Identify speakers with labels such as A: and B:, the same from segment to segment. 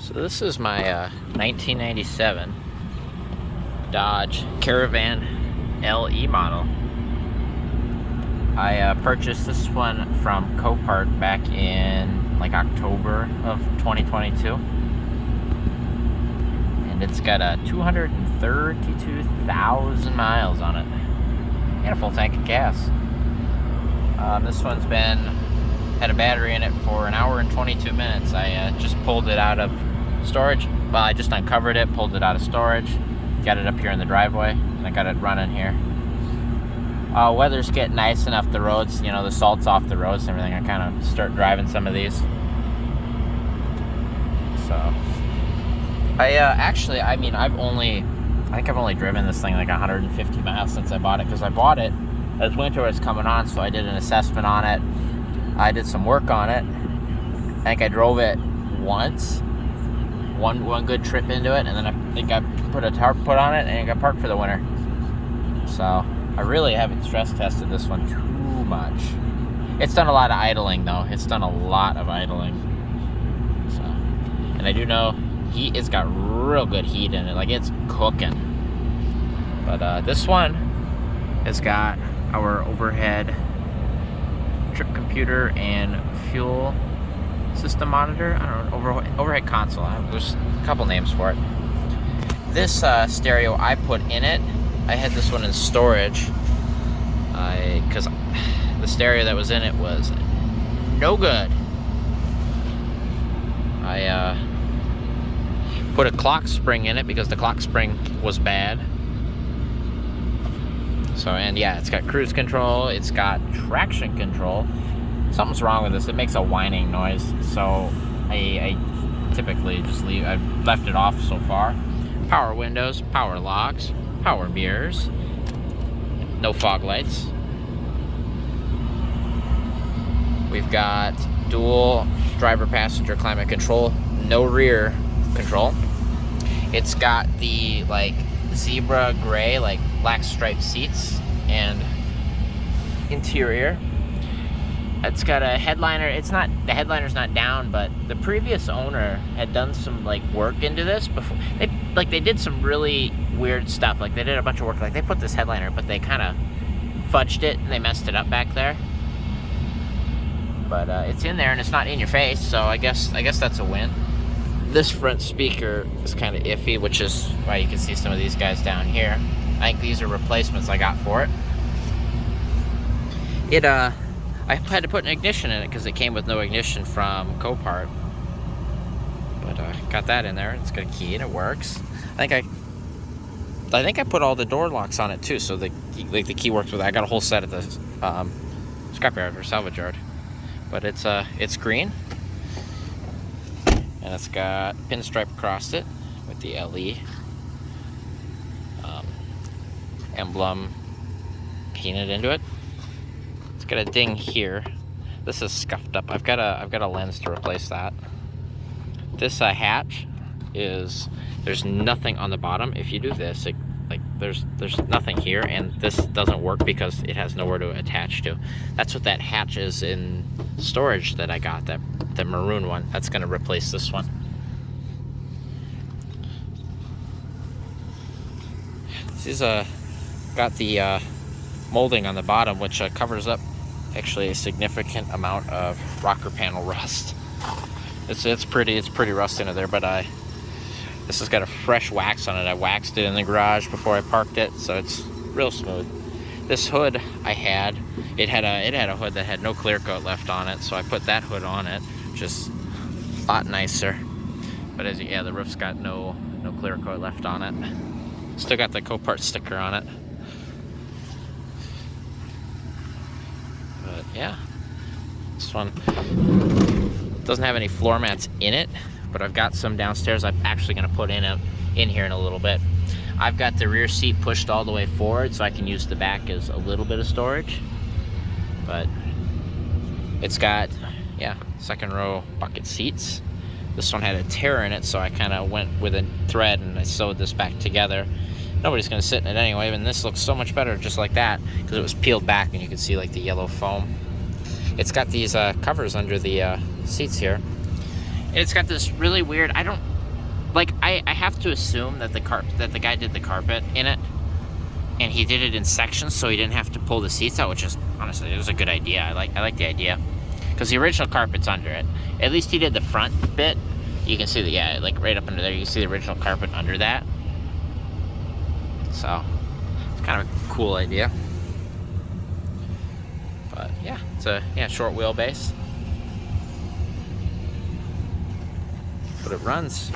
A: So this is my 1997 Dodge Caravan LE model. I purchased this one from Copart back in like October of 2022. And it's got 232,000 miles on it. And a full tank of gas. This one's had a battery in it for an hour and 22 minutes. I just pulled it out of storage. Well, I just uncovered it, pulled it out of storage, got it up here in the driveway, and I got it running here. Weather's getting nice enough, the roads, you know, the salt's off the roads and everything. I kind of start driving some of these. So, I think I've only driven this thing like 150 miles since I bought it, because I bought it as winter was coming on, so I did an assessment on it. I did some work on it. I think I drove it once, one good trip into it, and then I think I put a tarp on it, and it got parked for the winter. So I really haven't stress tested this one too much. It's done a lot of idling though. It's done a lot of idling. So, and I do know it's got real good heat in it. Like, it's cooking. But this one has got our overhead trip computer and fuel system monitor. I don't know, overhead console. There's a couple names for it. This stereo I put in it, I had this one in storage because the stereo that was in it was no good. I put a clock spring in it because the clock spring was bad. So, and yeah, it's got cruise control, it's got traction control. Something's wrong with this, it makes a whining noise. So I typically just I've left it off so far. Power windows, power locks, power mirrors, no fog lights. We've got dual driver passenger climate control, no rear control. It's got the like zebra gray, like black striped seats and interior. It's got a headliner. The headliner's not down, but the previous owner had done some like work into this before. They did some really weird stuff. Like, they did a bunch of work. Like, they put this headliner, but they kind of fudged it and they messed it up back there. But it's in there and it's not in your face, so I guess that's a win. This front speaker is kind of iffy, which is why you can see some of these guys down here. I think these are replacements I got for it. I had to put an ignition in it because it came with no ignition from Copart. But got that in there. It's got a key and it works. I think I put all the door locks on it too, so the key works with it. I got a whole set at the scrapyard or salvage yard. But it's green. And it's got pinstripe across it with the LE emblem painted into it. It's got a ding here. This is scuffed up. I've got a lens to replace that. This hatch there's nothing on the bottom. If you do this, there's nothing here, and this doesn't work because it has nowhere to attach to. That's what that hatch is in storage that I got, the maroon one. That's going to replace this one. This is got the molding on the bottom, which covers up actually a significant amount of rocker panel rust. It's pretty rusty into there, but this has got a fresh wax on it. I waxed it in the garage before I parked it, so it's real smooth. This hood it had a hood that had no clear coat left on it, so I put that hood on it, which is a lot nicer. But the roof's got no clear coat left on it. Still got the Copart sticker on it. But yeah, this one doesn't have any floor mats in it, but I've got some downstairs. I'm actually going to put in here in a little bit. I've got the rear seat pushed all the way forward so I can use the back as a little bit of storage. But it's got, second row bucket seats. This one had a tear in it, so I kind of went with a thread and I sewed this back together. Nobody's going to sit in it anyway, and this looks so much better just like that because it was peeled back and you can see like the yellow foam. It's got these covers under the seats here. And it's got this really weird, like, I have to assume that the guy did the carpet in it, and he did it in sections so he didn't have to pull the seats out, which is, honestly, it was a good idea. I like the idea, because the original carpet's under it. At least he did the front bit. You can see the, yeah, like right up under there, you can see the original carpet under that. So it's kind of a cool idea. But yeah, it's a short wheelbase. But it runs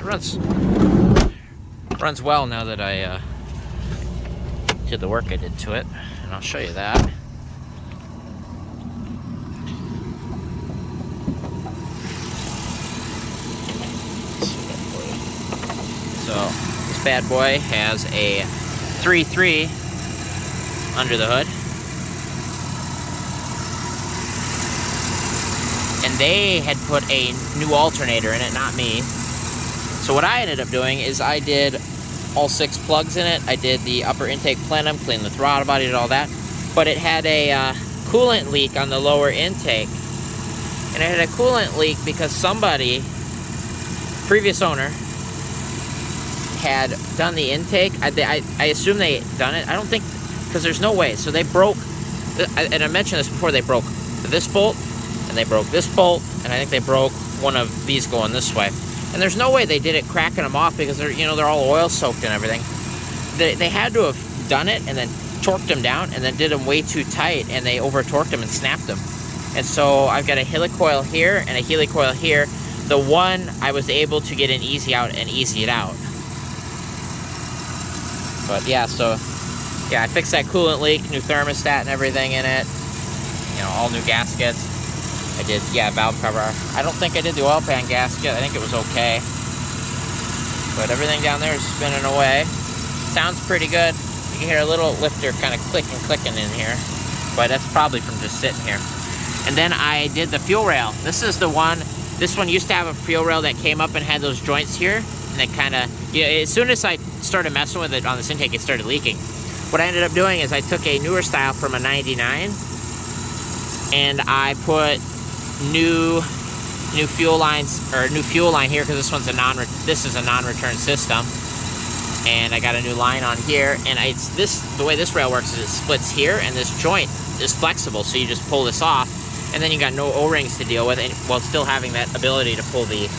A: well now that I did the work I did to it, and I'll show you that. So this bad boy has a 3.3 under the hood, and they had put a new alternator in it, not me. So what I ended up doing is I did all 6 plugs in it. I did the upper intake plenum, cleaned the throttle body, did all that, but it had a coolant leak on the lower intake, and it had a coolant leak because somebody, previous owner, had done the intake. I assume they had done it. I don't think, because there's no way. So they broke, and I mentioned this before, they broke this bolt, and they broke this bolt, and I think they broke one of these going this way. And there's no way they did it cracking them off, because they're, you know, they're all oil soaked and everything. They had to have done it and then torqued them down and then did them way too tight, and they over torqued them and snapped them. And so I've got a helicoil here and a helicoil here. The one I was able to get an easy out and easy it out. But yeah, so yeah, I fixed that coolant leak, new thermostat and everything in it. You know, all new gaskets. I did, yeah, valve cover. I don't think I did the oil pan gasket. I think it was okay. But everything down there is spinning away. Sounds pretty good. You can hear a little lifter kind of clicking in here. But that's probably from just sitting here. And then I did the fuel rail. This is the one, this one used to have a fuel rail that came up and had those joints here. And it kind of, yeah, as soon as I started messing with it on this intake, it started leaking. What I ended up doing is I took a newer style from a 99 and I put new fuel lines, or new fuel line here, because this is a non-return system, and I got a new line on here. And the way this rail works is it splits here, and this joint is flexible, so you just pull this off, and then you got no O-rings to deal with, and while still having that ability to pull the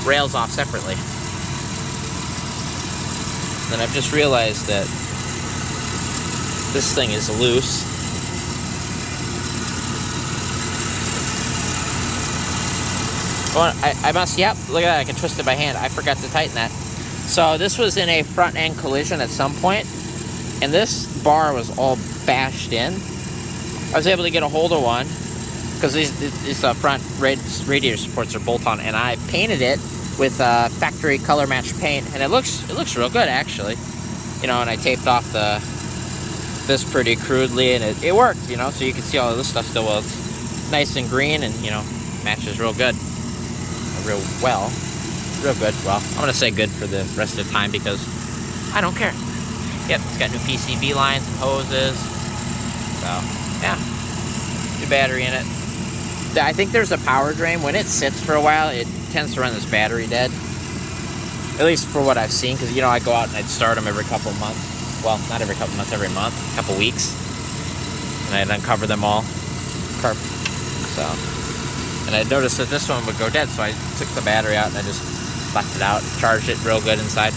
A: rails off separately. Then I've just realized that this thing is loose. Oh, I must, yep, look at that, I can twist it by hand. I forgot to tighten that. So this was in a front end collision at some point, and this bar was all bashed in. I was able to get a hold of one, because these front radiator supports are bolt-on, and I painted it with factory color match paint, and it looks real good, actually. You know, and I taped off this pretty crudely, and it worked, you know, so you can see all of this stuff still well. It's nice and green, and, you know, matches real good. Real good. Well, I'm gonna say good for the rest of the time, because I don't care. Yep, it's got new PCB lines and hoses. So, yeah, new battery in it. I think there's a power drain. When it sits for a while, it tends to run this battery dead. At least for what I've seen, because, you know, I go out and I'd start them every couple of months. Well, not every couple of months, every month, a couple weeks. And I'd uncover them all. So, and I noticed that this one would go dead, so I took the battery out and I just left it out, charged it real good inside.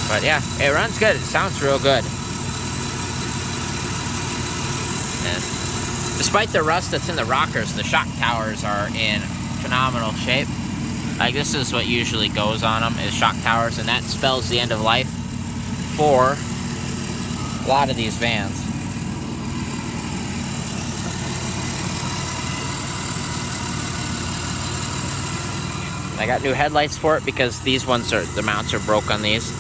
A: But yeah, it runs good. It sounds real good. And despite the rust that's in the rockers, the shock towers are in phenomenal shape. Like, this is what usually goes on them, is shock towers, and that spells the end of life for a lot of these vans. I got new headlights for it, because these ones the mounts are broke on these.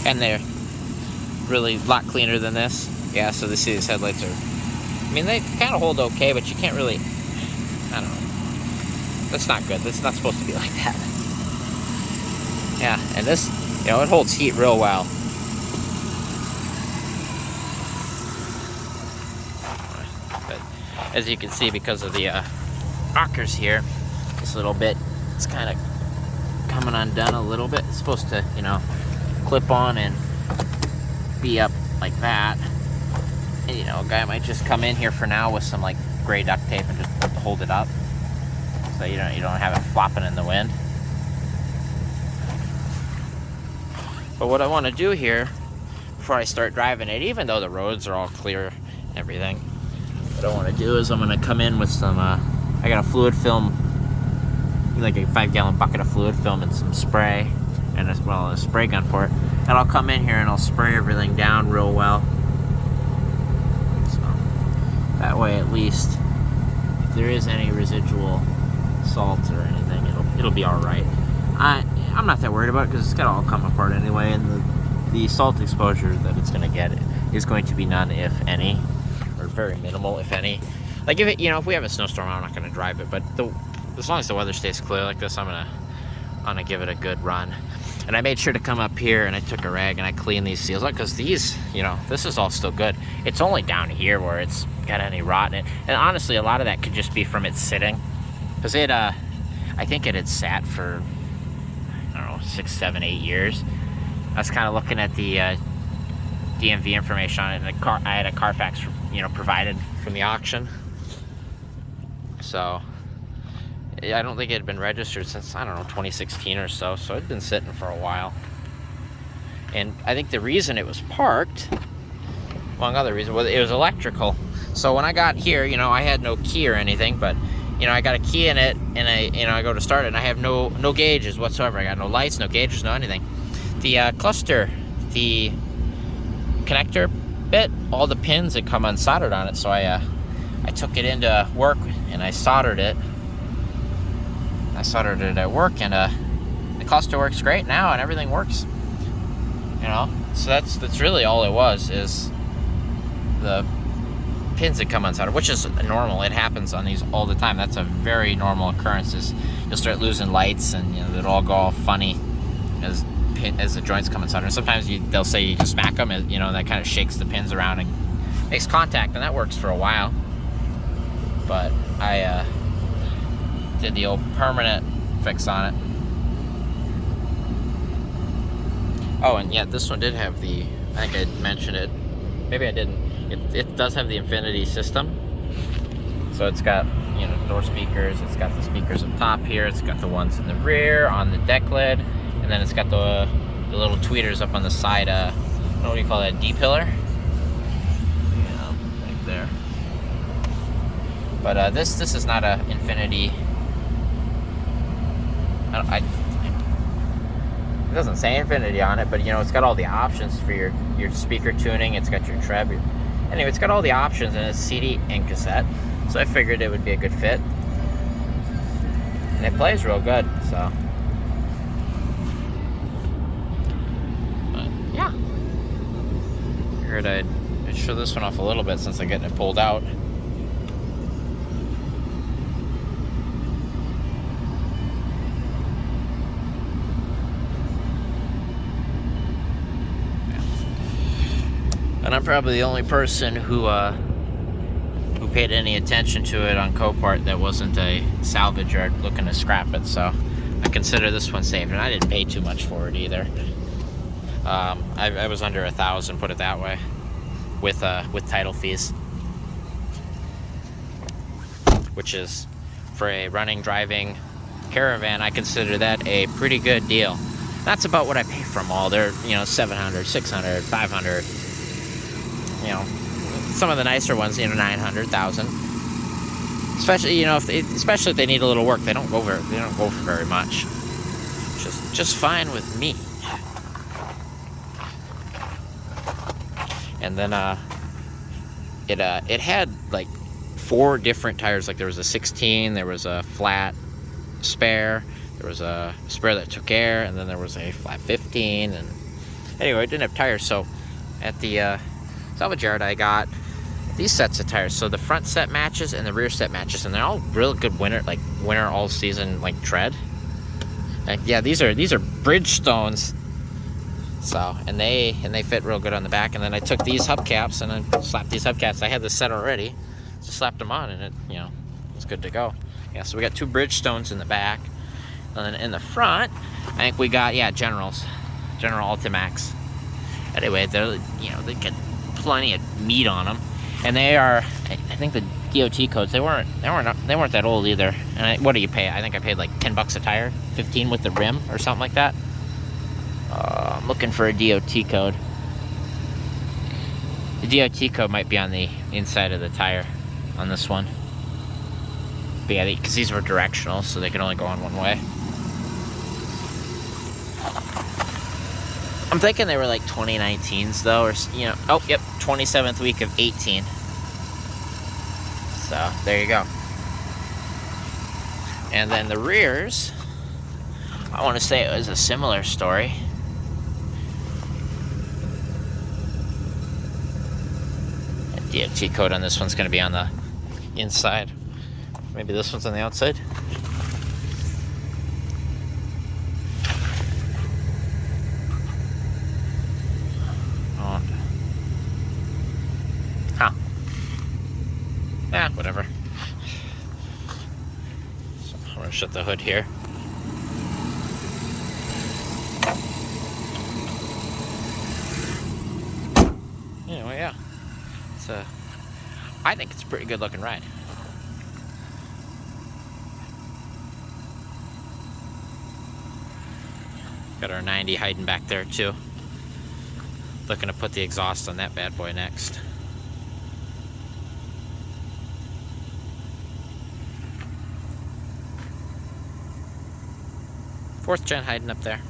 A: And they're really a lot cleaner than this. Yeah, so these headlights are, I mean, they kind of hold okay, but you can't really, I don't know. That's not good. That's not supposed to be like that. Yeah, and this, you know, it holds heat real well. But as you can see, because of the rockers here, this little bit It's kind of coming undone a little bit. It's supposed to, you know, clip on and be up like that. And, you know, a guy might just come in here for now with some like gray duct tape and just hold it up, so you don't have it flopping in the wind. But what I want to do here before I start driving it, even though the roads are all clear and everything, what I want to do is I'm going to come in with some, I got a fluid film, like a 5-gallon bucket of fluid film and some spray, and as well as a spray gun for it. And I'll come in here and I'll spray everything down real well. So that way, at least, if there is any residual salt or anything, it'll be all right. I'm not that worried about it because it's gonna all come apart anyway, and the salt exposure that it's gonna get is going to be none, if any, or very minimal, if any. Like if we have a snowstorm, I'm not gonna drive it, but as long as the weather stays clear like this, I'm gonna give it a good run. And I made sure to come up here and I took a rag and I cleaned these seals up, because these, this is all still good. It's only down here where it's got any rot in it. And honestly, a lot of that could just be from it sitting, because I think it had sat for, I don't know, 6, 7, 8 years. I was kind of looking at the DMV information on it, and I had a Carfax, provided from the auction. So I don't think it had been registered since, I don't know, 2016 or so. So it'd been sitting for a while. And I think the reason it was parked, among other reasons, was it was electrical. So when I got here, I had no key or anything, but I got a key in it, and I go to start it, and I have no gauges whatsoever. I got no lights, no gauges, no anything. The cluster, the connector bit, all the pins had come unsoldered on it. So I took it into work and I soldered it. I soldered it at work, and the cluster works great now, and everything works. So that's really all it was, is the pins that come unsoldered, which is normal. It happens on these all the time. That's a very normal occurrence. Is you'll start losing lights, and they'll all go all funny as the joints come unsoldered. And sometimes they'll say you can smack them, and that kind of shakes the pins around and makes contact, and that works for a while. But I did the old permanent fix on it. Oh, and yeah, this one did have I think I mentioned it, maybe I didn't. It does have the Infinity system. So it's got, door speakers, it's got the speakers up top here, it's got the ones in the rear on the deck lid, and then it's got the little tweeters up on the side, what do you call that, D-pillar? Yeah, right there. But this is not a Infinity. It doesn't say Infinity on it, but it's got all the options for your speaker tuning. It's got your treb. Anyway, it's got all the options, and it's CD and cassette. So I figured it would be a good fit, and it plays real good. So, but yeah, figured I'd show this one off a little bit since I'm getting it pulled out. And I'm probably the only person who paid any attention to it on Copart that wasn't a salvage yard looking to scrap it. So I consider this one safe, and I didn't pay too much for it either. I was under $1,000, put it that way, with title fees, which is, for a running, driving Caravan, I consider that a pretty good deal. That's about what I pay for them all. They're $700, $600, $500. Some of the nicer ones, $900, $1,000. Especially, especially if they need a little work, they don't go for very much. Just fine with me. And then it had like 4 different tires. Like there was a 16, there was a flat spare, there was a spare that took air, and then there was a flat 15. And anyway, it didn't have tires. So at the salvage yard, I got these sets of tires. So the front set matches and the rear set matches, and they're all real good winter all season tread. And yeah, these are Bridgestones. So and they fit real good on the back. And then I took these hubcaps and I slapped these hubcaps. I had this set already, just slapped them on, and it it's good to go. Yeah, so we got 2 Bridgestones in the back. And then in the front, I think we got, yeah, General Ultimax. Anyway, they're, you know, they get plenty of meat on them, and they are, I think the DOT codes, they weren't that old either. And what do you pay? I think I paid like $10 a tire, 15 with the rim or something like that. I'm looking for a DOT code. The DOT code might be on the inside of the tire on this one. But yeah, because these were directional, so they can only go on one way. I'm thinking they were like 2019s though, or, you know, oh, yep, 27th week of 18. So, there you go. And then the rears, I want to say it was a similar story. The DOT code on this one's going to be on the inside. Maybe this one's on the outside. Yeah, whatever. So I'm gonna shut the hood here. Anyway, yeah. I think it's a pretty good looking ride. Got our 90 hiding back there too. Looking to put the exhaust on that bad boy next. 4th gen hiding up there.